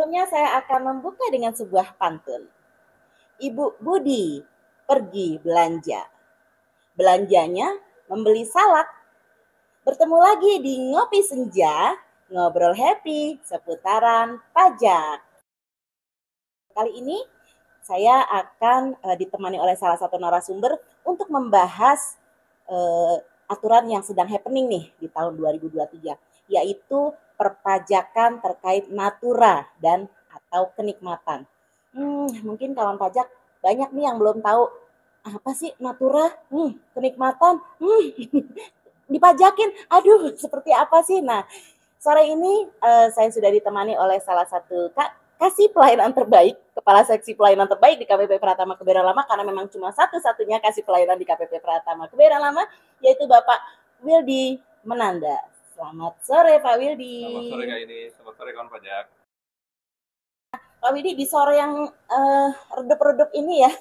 Sebelumnya saya akan membuka dengan sebuah pantun. Ibu Budi pergi belanja. Belanjanya membeli salak. Bertemu lagi di Ngopi Senja, ngobrol happy seputaran pajak. Kali ini saya akan ditemani oleh salah satu narasumber untuk membahas aturan yang sedang happening nih di tahun 2023, yaitu perpajakan terkait natura dan atau kenikmatan. Mungkin kawan pajak banyak nih yang belum tahu apa sih natura, kenikmatan, dipajakin, aduh seperti apa sih? Nah, sore ini saya sudah ditemani oleh salah satu kasih pelayanan terbaik, kepala seksi pelayanan terbaik di KPP Pratama Kebayoran Lama, karena memang cuma satu-satunya kasih pelayanan di KPP Pratama Kebayoran Lama, yaitu Bapak Wildy Menanda. Selamat sore Pak Wildy. Selamat sore Kak ini, selamat sore kawan pajak. Pak Wildy, di sore yang redup-redup ini ya,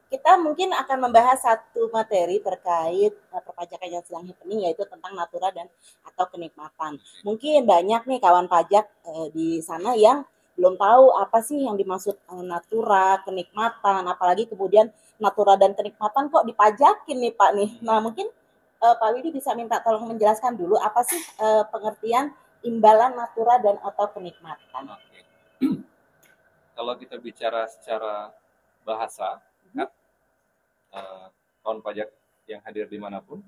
kita mungkin akan membahas satu materi terkait perpajakan yang sedang happening, yaitu tentang natura dan atau kenikmatan. Mungkin banyak nih kawan pajak di sana yang belum tahu apa sih yang dimaksud natura, kenikmatan, apalagi kemudian natura dan kenikmatan kok dipajakin nih Pak nih. Nah mungkin Pak Widi bisa minta tolong menjelaskan dulu apa sih pengertian imbalan natura dan atau kenikmatan. Oke. Kalau kita bicara secara bahasa, kan kawan pajak yang hadir dimanapun,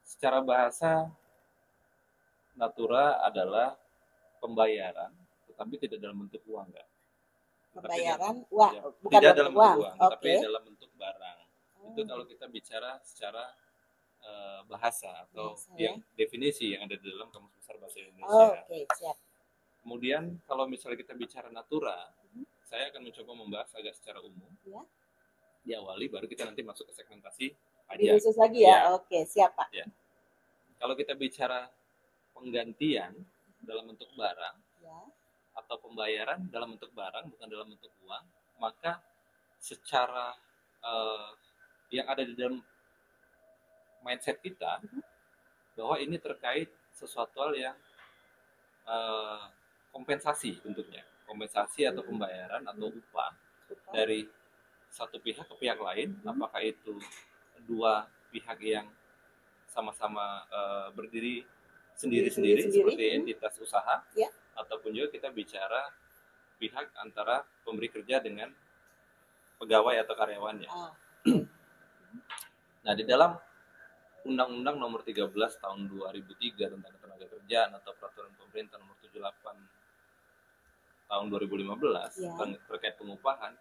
secara bahasa natura adalah pembayaran, tetapi tidak dalam bentuk uang, Kak. Pembayaran uang, Ya, bukan tidak dalam bentuk uang, Okay. tapi dalam bentuk barang. Itu kalau kita bicara secara bahasa atau yang definisi yang ada di dalam Kamus Besar Bahasa Indonesia. Siap. Kemudian kalau misalnya kita bicara natura, saya akan mencoba membahas agak secara umum. Ya. Diawali baru kita nanti masuk ke segmentasi pajak. Khusus lagi ya. Oke, siap Pak. Ya. Kalau kita bicara penggantian dalam bentuk barang atau pembayaran dalam bentuk barang bukan dalam bentuk uang, maka secara yang ada di dalam mindset kita bahwa ini terkait sesuatu hal yang kompensasi bentuknya, kompensasi atau pembayaran atau upah dari satu pihak ke pihak lain, apakah itu dua pihak yang sama-sama berdiri sendiri-sendiri seperti entitas usaha, ataupun juga kita bicara pihak antara pemberi kerja dengan pegawai atau karyawannya. Nah, di dalam Undang-Undang Nomor 13 Tahun 2003 tentang Ketenagakerjaan atau Peraturan Pemerintah Nomor 78 Tahun 2015 terkait pengupahan,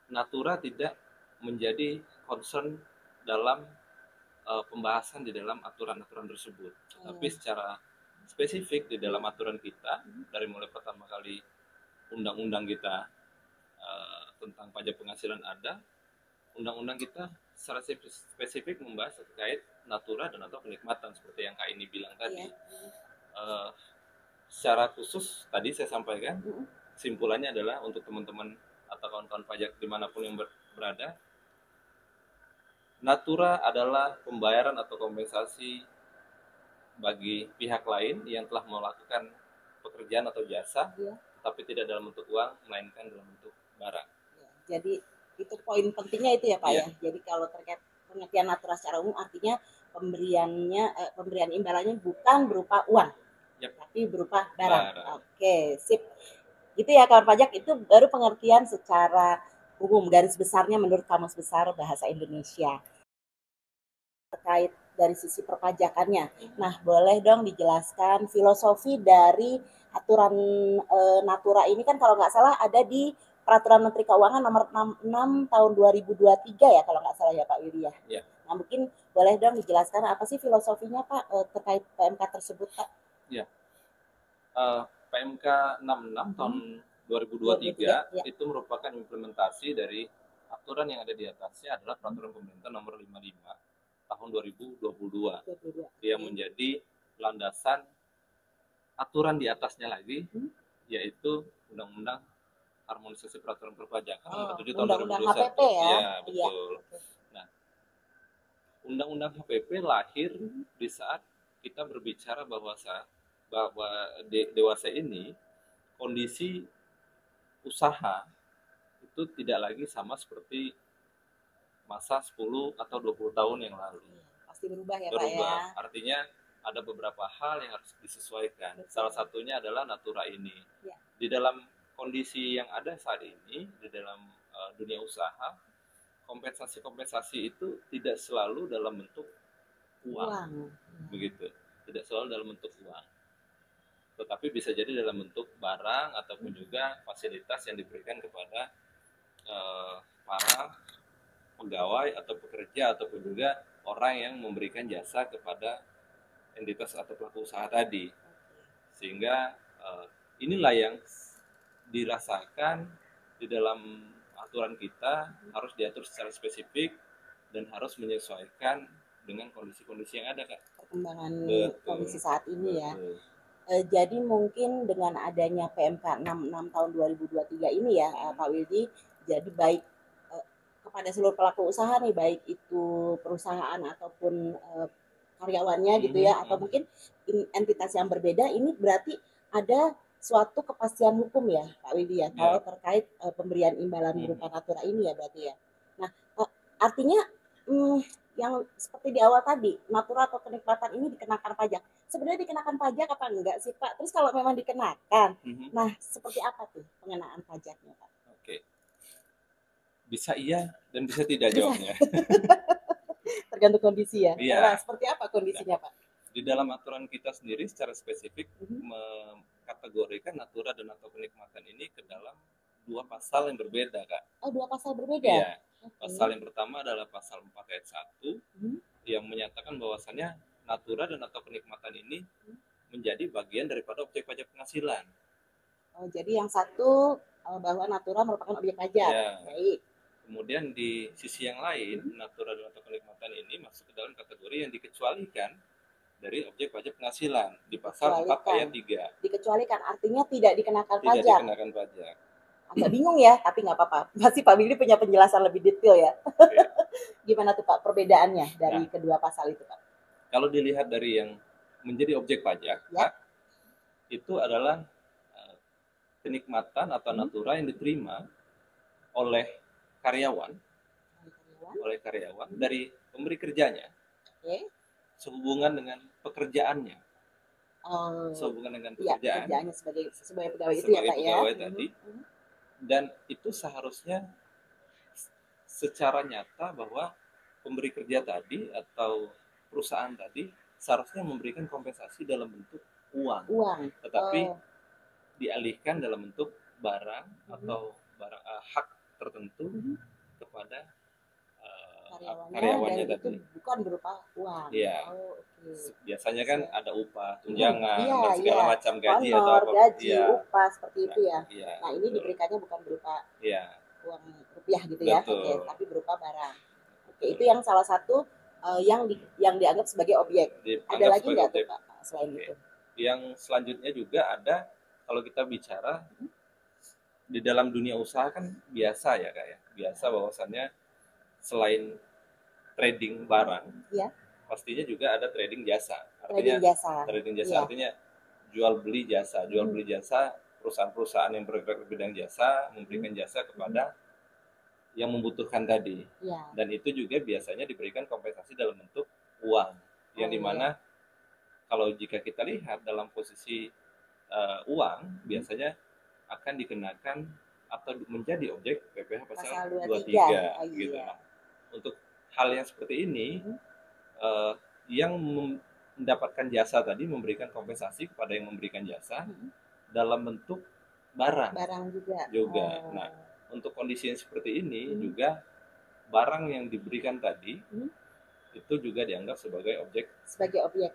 natura tidak menjadi concern dalam pembahasan di dalam aturan-aturan tersebut. Tapi secara spesifik di dalam aturan kita, dari mulai pertama kali undang-undang kita tentang pajak penghasilan ada, undang-undang kita secara spesifik membahas terkait natura dan atau kenikmatan seperti yang Kak ini bilang tadi. Secara khusus tadi saya sampaikan, simpulannya adalah untuk teman-teman atau kawan-kawan pajak dimanapun yang berada, natura adalah pembayaran atau kompensasi bagi pihak lain yang telah melakukan pekerjaan atau jasa, tapi tidak dalam bentuk uang, melainkan dalam bentuk barang. Jadi itu poin pentingnya itu ya Pak ya. Jadi kalau terkait pengertian natura secara umum artinya pemberian imbalannya bukan berupa uang, tapi berupa barang. Oke, sip. Gitu ya kawan pajak, itu baru pengertian secara umum garis besarnya menurut Kamus Besar Bahasa Indonesia terkait dari sisi perpajakannya. Nah, boleh dong dijelaskan filosofi dari aturan natura ini, kan kalau nggak salah ada di Peraturan Menteri Keuangan Nomor 66 Tahun 2023 ya kalau nggak salah ya Pak Willy ya. Nah, mungkin boleh dong dijelaskan apa sih filosofinya Pak terkait PMK tersebut Pak? Ya. PMK 66 tahun 2023 itu merupakan implementasi dari aturan yang ada di atasnya adalah Peraturan Pemerintah Nomor 55 tahun 2022 yang menjadi landasan aturan di atasnya lagi, yaitu Undang-Undang Harmonisasi Peraturan Perpajakan Nomor 7 tahun 2021. HPP ya. Ya, betul. Nah, Undang-Undang HPP lahir di saat kita berbicara bahwa dewasa ini kondisi usaha itu tidak lagi sama seperti masa 10 atau 20 tahun yang lalu. Pasti berubah ya Pak ya. Artinya ada beberapa hal yang harus disesuaikan. Betul. Salah satunya adalah natura ini. Ya. Di dalam kondisi yang ada saat ini, di dalam dunia usaha, kompensasi itu tidak selalu dalam bentuk uang. Begitu. Tidak selalu dalam bentuk uang. Tetapi bisa jadi dalam bentuk barang ataupun juga fasilitas yang diberikan kepada para pegawai atau pekerja ataupun juga orang yang memberikan jasa kepada entitas atau pelaku usaha tadi. Sehingga inilah yang dirasakan di dalam aturan kita harus diatur secara spesifik dan harus menyesuaikan dengan kondisi-kondisi yang ada, Kak. Perkembangan kondisi saat ini ya. Jadi mungkin dengan adanya PMK 66 tahun 2023 ini ya, Pak Wildi, jadi baik kepada seluruh pelaku usaha nih, baik itu perusahaan ataupun karyawannya gitu ya, atau mungkin entitas yang berbeda, ini berarti ada suatu kepastian hukum ya Pak Wildi ya, kalau terkait pemberian imbalan berupa natura ini ya berarti ya. Nah artinya yang seperti di awal tadi, natura atau kenikmatan ini dikenakan pajak. Sebenarnya dikenakan pajak apa enggak sih Pak? Terus kalau memang dikenakan, nah seperti apa tuh pengenaan pajaknya Pak? Oke. Bisa iya dan bisa tidak jawabnya. Tergantung kondisi ya. Nah, seperti apa kondisinya Pak? Di dalam aturan kita sendiri secara spesifik mengkategorikan natura dan atau kenikmatan ini ke dalam 2 pasal yang berbeda, Kak. Oh, 2 pasal berbeda? Iya. Pasal yang pertama adalah pasal 4 ayat 1 yang menyatakan bahwasannya natura dan atau kenikmatan ini menjadi bagian daripada objek pajak penghasilan. Oh, jadi yang satu bahwa natura merupakan objek pajak. Ya. Baik. Kemudian di sisi yang lain, natura dan atau kenikmatan ini masuk ke dalam kategori yang dikecualikan dari objek pajak penghasilan di pasal 4 ayat 3. Dikecualikan artinya tidak dikenakan pajak. Tidak dikenakan pajak. Agak bingung ya, tapi nggak apa-apa. Pasti Pak Willy punya penjelasan lebih detail ya. Okay. Gimana tuh Pak perbedaannya dari kedua pasal itu Pak? Kalau dilihat dari yang menjadi objek pajak, Pak, itu adalah kenikmatan atau natura yang diterima oleh karyawan dari pemberi kerjanya, sehubungan dengan pekerjaannya, sehubungan dengan pekerjaannya sebagai pegawai itu ya Pak ya. Tadi, dan itu seharusnya secara nyata bahwa pemberi kerja tadi atau perusahaan tadi seharusnya memberikan kompensasi dalam bentuk uang. Tetapi dialihkan dalam bentuk barang atau barang hak tertentu kepada karyawannya dan tadi. Itu bukan berupa uang. Iya. Biasanya kan ada upah, tunjangan, dan segala macam gaji atau apa. Gaji, upah seperti itu ya. Nah ini diberikannya bukan berupa uang rupiah gitu ya, tapi berupa barang. Itu yang salah satu yang dianggap sebagai objek. Ada lagi nggak tuh Pak selain itu? Yang selanjutnya juga ada, kalau kita bicara di dalam dunia usaha kan biasa ya Kak ya, biasa bahwasannya selain trading barang, pastinya juga ada trading jasa. Artinya trading jasa artinya jual beli jasa, perusahaan-perusahaan yang bergerak di bidang jasa memberikan jasa kepada yang membutuhkan tadi. Dan itu juga biasanya diberikan kompensasi dalam bentuk uang, yang dimana kalau jika kita lihat dalam posisi uang biasanya akan dikenakan atau menjadi objek PPh pasal 23 gitu. Nah, untuk hal yang seperti ini yang mendapatkan jasa tadi memberikan kompensasi kepada yang memberikan jasa dalam bentuk barang juga. Nah, untuk kondisi yang seperti ini juga barang yang diberikan tadi itu juga dianggap sebagai objek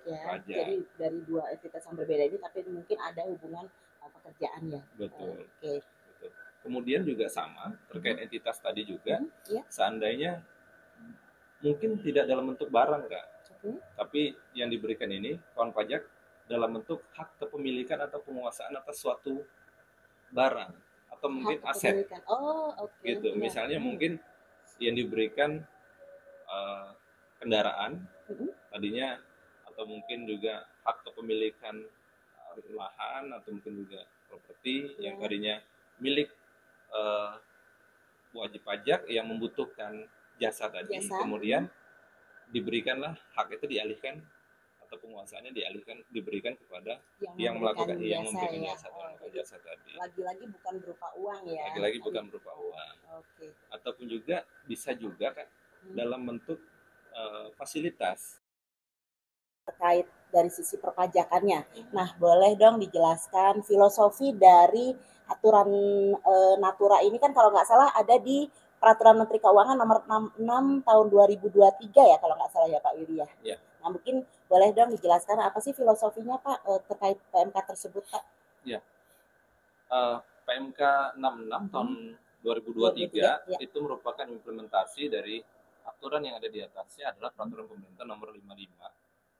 ya. Pajak. Jadi dari 2 entitas yang berbeda ini tapi mungkin ada hubungan pekerjaan ya. Betul. Betul. Kemudian juga sama terkait entitas tadi juga, seandainya mungkin tidak dalam bentuk barang Kak, tapi yang diberikan ini kawan pajak dalam bentuk hak kepemilikan atau penguasaan atas suatu barang atau mungkin aset. Gitu. Misalnya mungkin yang diberikan kendaraan tadinya, atau mungkin juga hak kepemilikan lahan atau mungkin juga properti yang tadinya milik wajib pajak yang membutuhkan jasa tadi, kemudian diberikanlah hak itu dialihkan atau penguasaannya diberikan kepada yang melakukan memberikan jasa tadi. Lagi-lagi bukan berupa uang ya. Lagi-lagi bukan berupa uang. Oke. Ataupun juga bisa juga kan dalam bentuk fasilitas terkait dari sisi perpajakannya. Nah, boleh dong dijelaskan filosofi dari aturan Natura ini, kan kalau nggak salah ada di Peraturan Menteri Keuangan nomor 66 tahun 2023 ya kalau nggak salah ya Pak Willy ya. Ya. Nah, mungkin boleh dong dijelaskan apa sih filosofinya Pak terkait PMK tersebut Pak? Ya. PMK 66 tahun 2023 ya. Itu merupakan implementasi dari aturan yang ada di atasnya adalah Peraturan Pemerintah nomor 55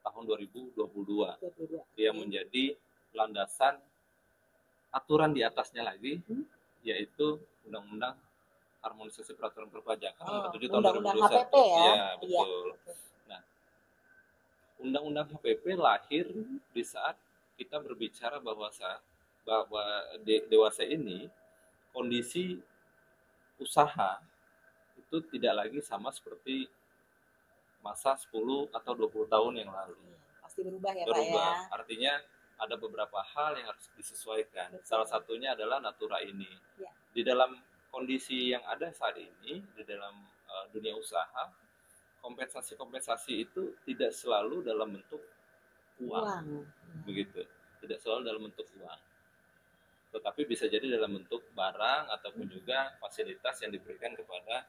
tahun 2022 yang menjadi landasan aturan di atasnya lagi, yaitu Undang-Undang Harmonisasi Peraturan Perpajakan nomor 7 tahun 2021. HPP ya. Ya, betul. Nah, Undang-Undang HPP lahir di saat kita berbicara bahwa dewasa ini kondisi usaha itu tidak lagi sama seperti masa 10 atau 20 tahun yang lalu. Pasti berubah ya Pak ya. Artinya ada beberapa hal yang harus disesuaikan. Salah satunya adalah Natura ini. Ya. Di dalam kondisi yang ada saat ini, di dalam dunia usaha, kompensasi itu tidak selalu dalam bentuk uang. Begitu. Tidak selalu dalam bentuk uang. Tetapi bisa jadi dalam bentuk barang ataupun juga fasilitas yang diberikan kepada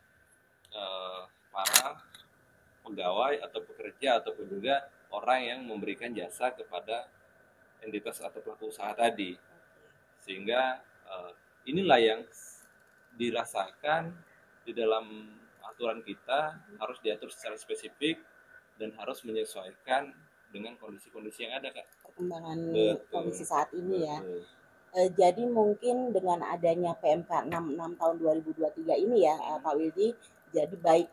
para pegawai atau pekerja ataupun juga orang yang memberikan jasa kepada entitas atau pelaku usaha tadi. Sehingga inilah yang dirasakan di dalam aturan kita harus diatur secara spesifik dan harus menyesuaikan dengan kondisi-kondisi yang ada, Kak. Perkembangan kondisi saat ini ya. Jadi mungkin dengan adanya PMK 66 tahun 2023 ini ya Pak Willy, jadi baik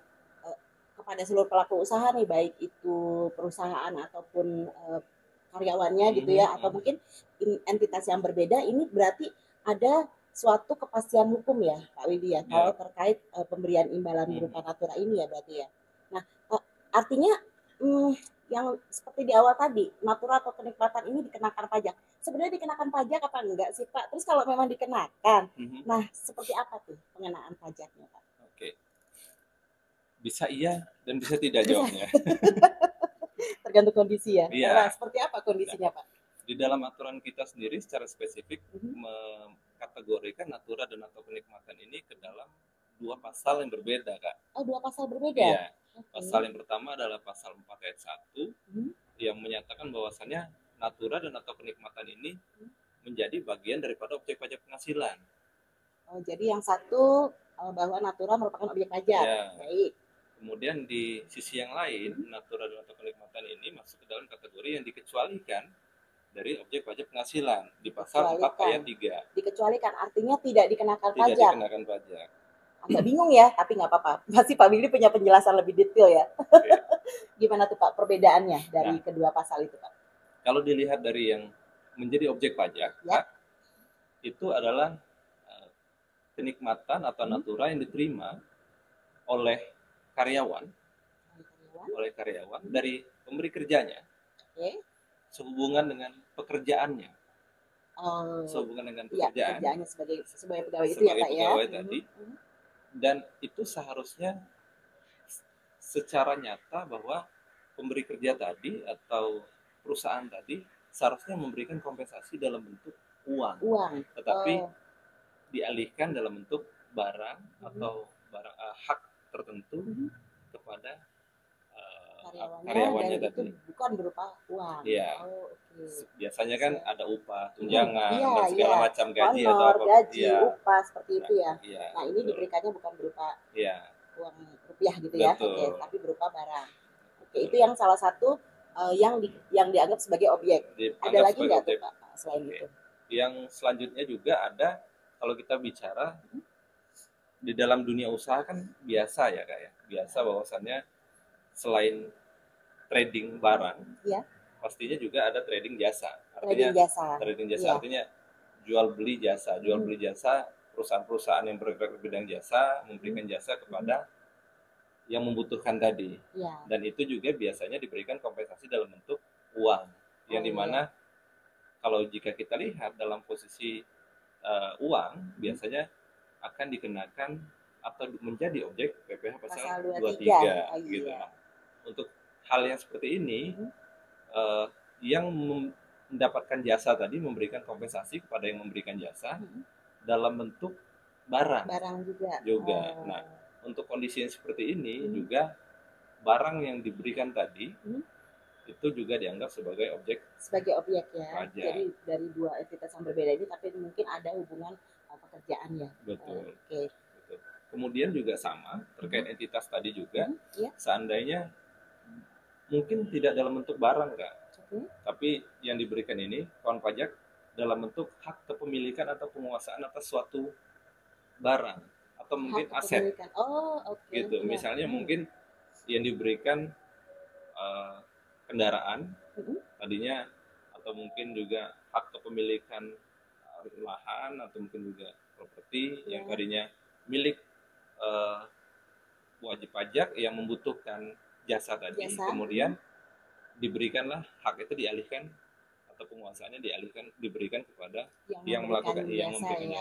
kepada seluruh pelaku usaha nih, baik itu perusahaan ataupun karyawannya gitu ya, atau mungkin entitas yang berbeda, ini berarti ada suatu kepastian hukum ya Pak Willy ya, kalau terkait pemberian imbalan berupa Natura ini ya berarti ya. Nah, artinya yang seperti di awal tadi, Natura atau kenikmatan ini dikenakan pajak. Sebenarnya dikenakan pajak apa enggak sih Pak? Terus kalau memang dikenakan, nah seperti apa tuh pengenaan pajaknya Pak? Oke. Bisa iya dan bisa tidak jawabnya. Tergantung kondisi ya. Iya. Nah, seperti apa kondisinya Pak? Di dalam aturan kita sendiri secara spesifik mengkategorikan Natura dan atau kenikmatan ini ke dalam dua pasal yang berbeda, Kak. Oh, dua pasal berbeda? Iya. Pasal yang pertama adalah pasal 4 ayat 1 yang menyatakan bahwasannya Natura dan atau kenikmatan ini menjadi bagian daripada objek pajak penghasilan. Oh, jadi yang satu bahwa Natura merupakan objek pajak. Ya. Baik. Kemudian di sisi yang lain, Natura dan atau kenikmatan ini masuk ke dalam kategori yang dikecualikan dari objek pajak penghasilan di pasal 4 ayat 3. Dikecualikan artinya tidak dikenakan pajak. Tidak dikenakan pajak. Agak bingung ya, tapi nggak apa-apa. Pasti Pak Willy punya penjelasan lebih detail ya. Okay. Gimana tuh Pak perbedaannya dari kedua pasal itu Pak? Kalau dilihat dari yang menjadi objek pajak, ya. Itu adalah kenikmatan atau Natura yang diterima oleh karyawan dari pemberi kerjanya, sehubungan dengan pekerjaannya, sehubungan dengan pekerjaan, pekerjaannya sebagai pegawai itu ya Pak ya. Pegawai tadi, dan itu seharusnya secara nyata bahwa pemberi kerja tadi atau perusahaan tadi seharusnya memberikan kompensasi dalam bentuk uang. Tetapi dialihkan dalam bentuk barang atau barang hak tertentu kepada karyawannya dan tadi. Itu bukan berupa uang. Iya. Biasanya kan ada upah, tunjangan, dan segala macam gaji atau apa. Gaji, upah seperti itu ya. Nah, ini diberikannya bukan berupa uang rupiah gitu ya. Oke, tapi berupa barang. Oke, itu yang salah satu yang dianggap sebagai objek. Ada lagi nggak tuh Pak selain itu? Yang selanjutnya juga ada, kalau kita bicara di dalam dunia usaha kan biasa ya Kak ya. Biasa bahwasannya selain trading barang, pastinya juga ada trading jasa. Artinya trading jasa artinya jual beli jasa. Jual beli jasa, perusahaan-perusahaan yang bergerak di bidang jasa memberikan jasa kepada yang membutuhkan tadi. Dan itu juga biasanya diberikan kompensasi dalam bentuk uang. Yang dimana kalau jika kita lihat dalam posisi uang, biasanya akan dikenakan atau menjadi objek PPh pasal 23 gitu. Nah, untuk hal yang seperti ini, yang mendapatkan jasa tadi memberikan kompensasi kepada yang memberikan jasa dalam bentuk barang juga. Nah, untuk kondisi yang seperti ini juga barang yang diberikan tadi itu juga dianggap sebagai objek ya. Pajak. Jadi dari dua entitas yang berbeda ini tapi mungkin ada hubungan pekerjaan ya. Betul. Betul. Kemudian juga sama terkait entitas tadi juga, seandainya mungkin tidak dalam bentuk barang Kak, tapi yang diberikan ini kawan pajak dalam bentuk hak kepemilikan atau penguasaan atas suatu barang atau mungkin aset. Gitu. Misalnya mungkin yang diberikan kendaraan tadinya, atau mungkin juga hak kepemilikan lahan atau mungkin juga properti yang tadinya milik wajib pajak yang membutuhkan jasa tadi, kemudian diberikanlah hak itu dialihkan atau penguasaannya diberikan kepada yang melakukan memberikan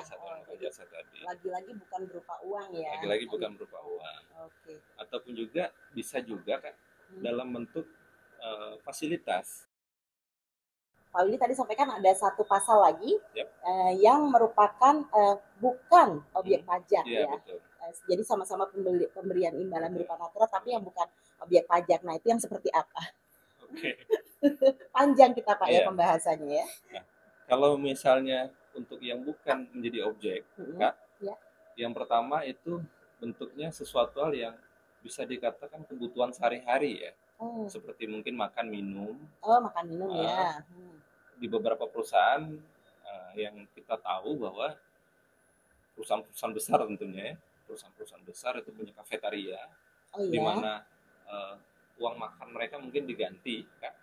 jasa tadi. Lagi-lagi bukan berupa uang ya. Lagi-lagi bukan berupa uang. Ataupun juga bisa juga kan dalam bentuk fasilitas. Pak Willy tadi sampaikan ada satu pasal lagi yang merupakan bukan objek pajak ya. Betul. Jadi sama-sama pemberian imbalan berupa natural tapi yang bukan objek pajak. Nah, itu yang seperti apa? Panjang kita Pak ya pembahasannya ya. Nah, kalau misalnya untuk yang bukan menjadi objek, Kak, yang pertama itu bentuknya sesuatu hal yang bisa dikatakan kebutuhan sehari-hari ya. Seperti mungkin makan minum. Makan minum ya. Di beberapa perusahaan yang kita tahu bahwa perusahaan-perusahaan besar tentunya ya, perusahaan-perusahaan besar itu punya kafetaria, di mana uang makan mereka mungkin diganti Kak,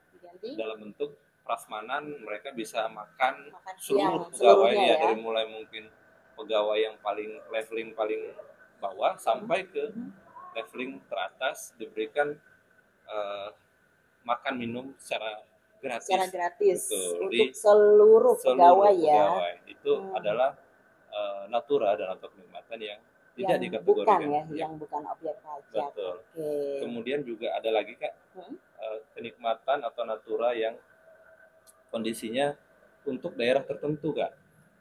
dalam bentuk prasmanan. Mereka bisa makan seluruh pegawai ya, dari mulai mungkin pegawai yang leveling paling bawah sampai ke leveling teratas diberikan makan minum secara gratis. Betul. Untuk seluruh pegawai ya. Itu adalah natura dan atau kenikmatan yang tidak dikategorikan yang bukan objek pajak. Betul. Kemudian juga ada lagi Kak, kenikmatan atau natura yang kondisinya untuk daerah tertentu Kak.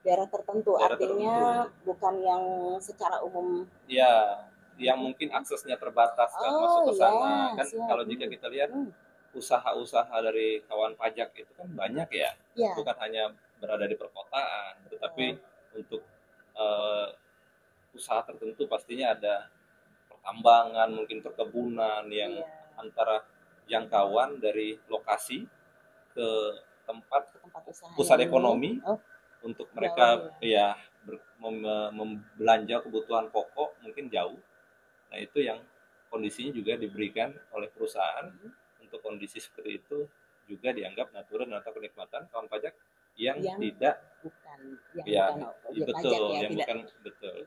Daerah tertentu artinya bukan yang secara umum. Ya, yang mungkin aksesnya terbatas kan masuk ke sana. Kan kalau jika kita lihat usaha-usaha dari kawan pajak itu kan banyak ya. Bukan hanya berada di perkotaan, tetapi untuk usaha tertentu pastinya ada pertambangan, mungkin perkebunan yang antara jangkauan dari lokasi ke tempat pusat ekonomi untuk mereka membelanja kebutuhan pokok mungkin jauh. Nah, itu yang kondisinya juga diberikan oleh perusahaan. Untuk kondisi seperti itu juga dianggap natura dan atau kenikmatan kawan pajak yang tidak bukan objek pajak ya, yang bukan jadi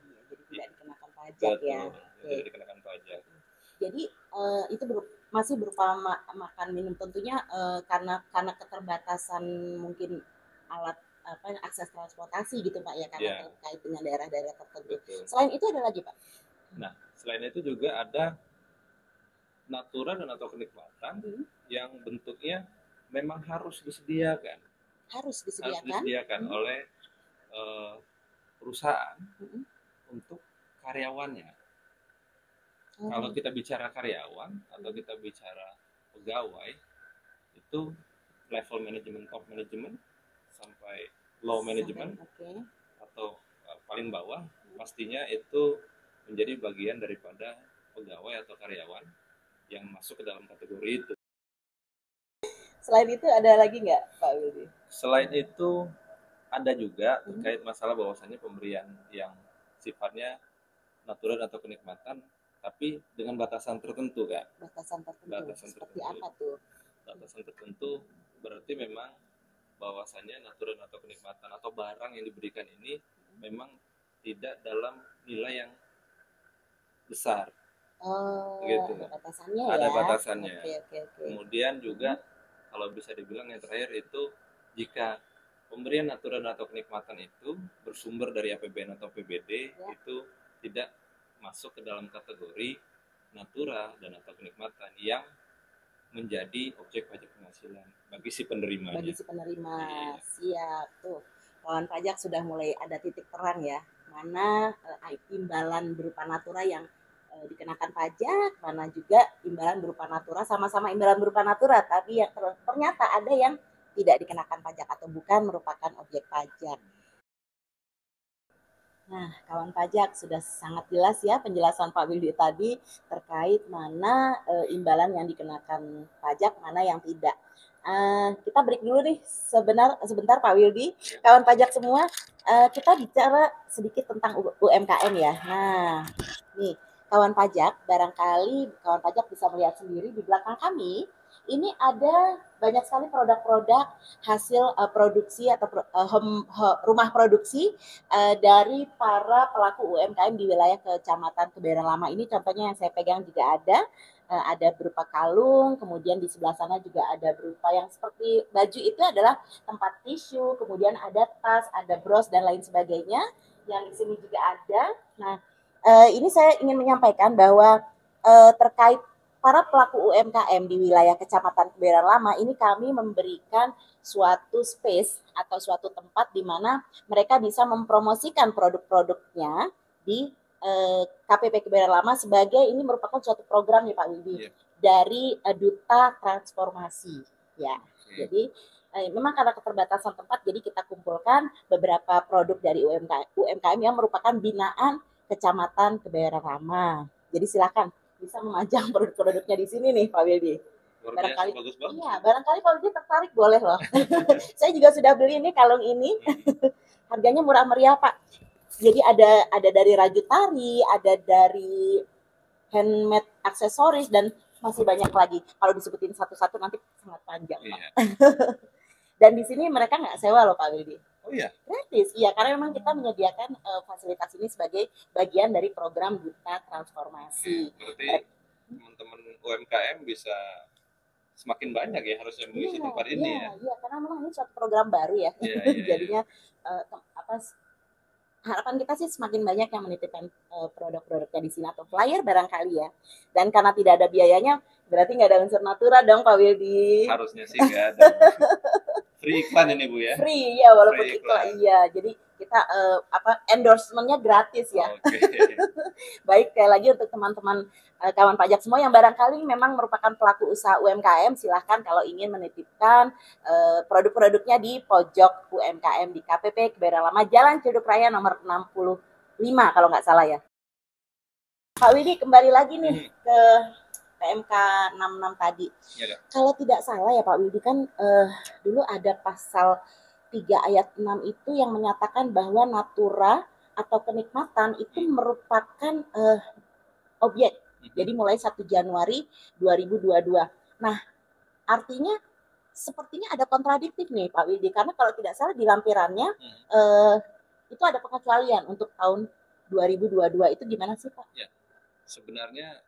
tidak dikenakan pajak ya. Tidak dikenakan pajak. Jadi itu masih berupa makan minum tentunya karena keterbatasan mungkin alat akses transportasi gitu Pak ya, karena terkait dengan daerah-daerah tertentu. Betul. Selain itu ada lagi Pak? Nah, selain itu juga ada natura dan atau kenikmatan yang bentuknya memang harus disediakan. Harus disediakan oleh perusahaan untuk karyawannya. Kalau kita bicara karyawan atau kita bicara pegawai, itu level manajemen, top manajemen sampai low manajemen atau paling bawah, pastinya itu menjadi bagian daripada pegawai atau karyawan yang masuk ke dalam kategori itu. Selain itu ada lagi nggak Pak Willy? Selain itu ada juga terkait masalah bahwasannya pemberian yang sifatnya natural atau kenikmatan, tapi dengan batasan tertentu Kak. Batasan tertentu. Seperti apa tuh? Batasan tertentu berarti memang bahwasannya natural atau kenikmatan atau barang yang diberikan ini memang tidak dalam nilai yang besar. Gitu. Ada batasannya ada ya. Batasannya. Okay. Kemudian juga kalau bisa dibilang yang terakhir itu jika pemberian natural atau kenikmatan itu bersumber dari APBN atau PBD itu tidak masuk ke dalam kategori natura dan atau kenikmatan yang menjadi objek pajak penghasilan bagi si penerimanya. Bagi si penerima, siap tuh. Kawan pajak sudah mulai ada titik terang ya, mana imbalan berupa natura yang dikenakan pajak, mana juga imbalan berupa natura, sama-sama imbalan berupa natura, tapi yang ternyata ada yang tidak dikenakan pajak atau bukan merupakan objek pajak. Nah, kawan pajak sudah sangat jelas ya penjelasan Pak Wildi tadi terkait mana imbalan yang dikenakan pajak, mana yang tidak. Kita break dulu nih sebentar Pak Wildi, kawan pajak semua, kita bicara sedikit tentang UMKM ya. Nah, nih kawan pajak, barangkali kawan pajak bisa melihat sendiri di belakang kami, ini ada banyak sekali produk-produk hasil produksi atau rumah produksi dari para pelaku UMKM di wilayah Kecamatan Kebayoran Lama ini. Contohnya yang saya pegang juga ada berupa kalung, kemudian di sebelah sana juga ada berupa yang seperti baju, itu adalah tempat tisu, kemudian ada tas, ada bros dan lain sebagainya. Yang di sini juga ada. Nah, ini saya ingin menyampaikan bahwa terkait para pelaku UMKM di wilayah Kecamatan Kebayoran Lama ini kami memberikan suatu space atau suatu tempat di mana mereka bisa mempromosikan produk-produknya di KPP Kebayoran Lama sebagai ini merupakan suatu program nih Pak Widi dari Duta Transformasi ya. Jadi memang karena keterbatasan tempat, jadi kita kumpulkan beberapa produk dari UMKM yang merupakan binaan Kecamatan Kebayoran Lama. Jadi silakan bisa memajang produk-produknya di sini nih Pak Wildi. Barangkali bagus banget. Iya, barangkali Pak Wildi tertarik boleh loh. Saya juga sudah beli ini kalung ini. Harganya murah meriah Pak. Jadi ada dari raju tari, ada dari handmade aksesoris dan masih banyak lagi. Kalau disebutin satu-satu nanti sangat panjang Pak. Iya. Dan di sini mereka nggak sewa loh Pak Wildi. Oh iya? Gratis, iya, karena memang kita menyediakan fasilitas ini sebagai bagian dari program Duta Transformasi. Berarti teman-teman UMKM bisa semakin banyak ya harusnya mengisi tempat ini ya. Iya, karena memang ini suatu program baru ya. Jadinya harapan kita sih semakin banyak yang menitipkan produk-produknya di sini atau flyer barangkali ya. Dan karena tidak ada biayanya, berarti nggak ada unsur natura dong Pak Wildi. Harusnya sih nggak ada. Free iklan ini Bu ya? Free ya, walaupun iklan. Iya, jadi kita endorsementnya gratis ya. Baik, sekali lagi untuk teman-teman kawan pajak semua yang barangkali memang merupakan pelaku usaha UMKM, silahkan kalau ingin menitipkan produk-produknya di pojok UMKM di KPP Kebayoran Lama, Jalan Ciduk Raya nomor 65 kalau nggak salah ya. Pak Widi kembali lagi nih ke PMK 66 tadi. Ya, kalau tidak salah ya Pak Widi kan dulu ada pasal 3 ayat 6 itu yang menyatakan bahwa natura atau kenikmatan itu merupakan objek. Jadi mulai 1 Januari 2022. Nah, artinya sepertinya ada kontradiktif nih Pak Widi, karena kalau tidak salah di lampirannya itu ada pengecualian untuk tahun 2022. Itu gimana sih Pak? Ya, sebenarnya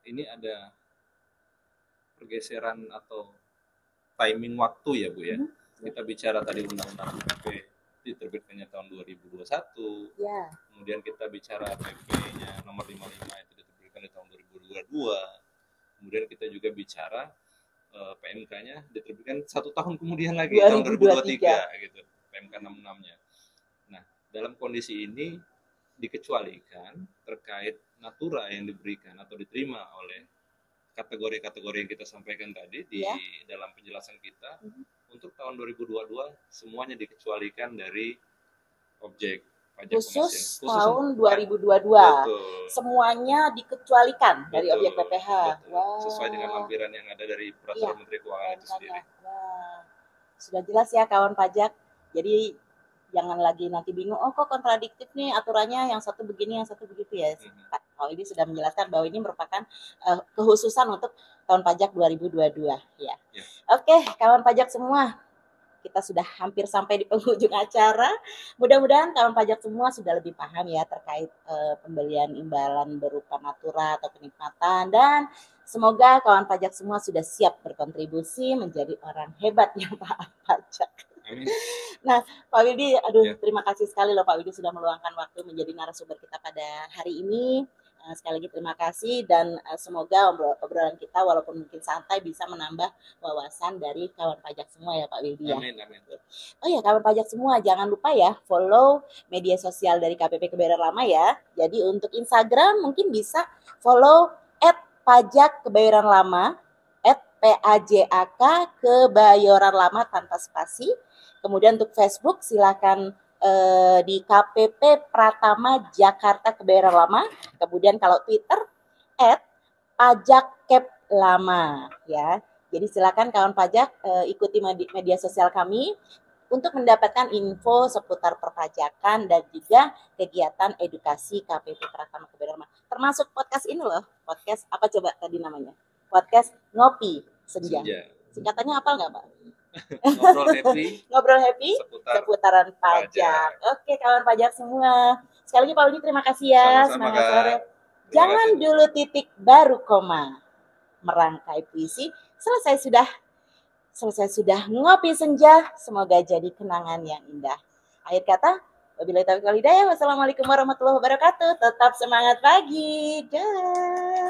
ini ada pergeseran atau timing waktu ya Bu ya. Kita bicara tadi undang-undang PP diterbitkannya tahun 2021. Ya. Kemudian kita bicara PP-nya nomor 55 itu diterbitkan di tahun 2022. Kemudian kita juga bicara PMK-nya diterbitkan 1 tahun kemudian lagi 2023. Tahun 2023 gitu. PMK 66-nya. Nah, dalam kondisi ini dikecualikan terkait natura yang diberikan atau diterima oleh kategori-kategori yang kita sampaikan tadi di dalam penjelasan kita. Untuk tahun 2022 semuanya dikecualikan dari objek pajak khusus tahun 2022. Betul. Semuanya dikecualikan dari objek PPh. Wow. Sesuai dengan lampiran yang ada dari Peraturan Menteri Keuangan itu sendiri. Wah. Sudah jelas ya kawan pajak. Jadi jangan lagi nanti bingung, oh kok kontradiktif nih aturannya, yang satu begini, yang satu begitu ya. Pak ini sudah menjelaskan bahwa ini merupakan kekhususan untuk tahun pajak 2022 ya. Oke, kawan pajak semua, kita sudah hampir sampai di penghujung acara. Mudah-mudahan kawan pajak semua sudah lebih paham ya terkait pembelian imbalan berupa natura atau kenikmatan, dan semoga kawan pajak semua sudah siap berkontribusi menjadi orang hebat yang taat pajak. Nah, Pak Widi, terima kasih sekali loh Pak Widi sudah meluangkan waktu menjadi narasumber kita pada hari ini. Sekali lagi terima kasih, dan semoga obrolan kita walaupun mungkin santai bisa menambah wawasan dari kawan pajak semua ya Pak Widi ya. Amin, amin. Oh ya, kawan pajak semua, jangan lupa ya follow media sosial dari KPP Kebayoran Lama ya. Jadi untuk Instagram mungkin bisa follow @pajakkebayoranlama, @PAJAK Kebayoran Lama tanpa spasi. Kemudian untuk Facebook silakan di KPP Pratama Jakarta Kebayoran Lama. Kemudian kalau Twitter @pajakkeplama ya. Jadi silakan kawan pajak ikuti media sosial kami untuk mendapatkan info seputar perpajakan dan juga kegiatan edukasi KPP Pratama Kebayoran Lama. Termasuk podcast ini loh. Podcast apa coba tadi namanya? Podcast Ngopi Senja. Singkatannya apa enggak, Pak? Ngobrol happy seputaran pajak. Oke, kawan pajak semua. Sekali lagi Pak Widi terima kasih ya. Semangat sore. Jangan dulu titik baru koma. Merangkai puisi. Selesai sudah ngopi senja. Semoga jadi kenangan yang indah. Akhir kata, wabillahi taufiq wal hidayah. Wassalamualaikum warahmatullahi wabarakatuh. Tetap semangat pagi. Dah.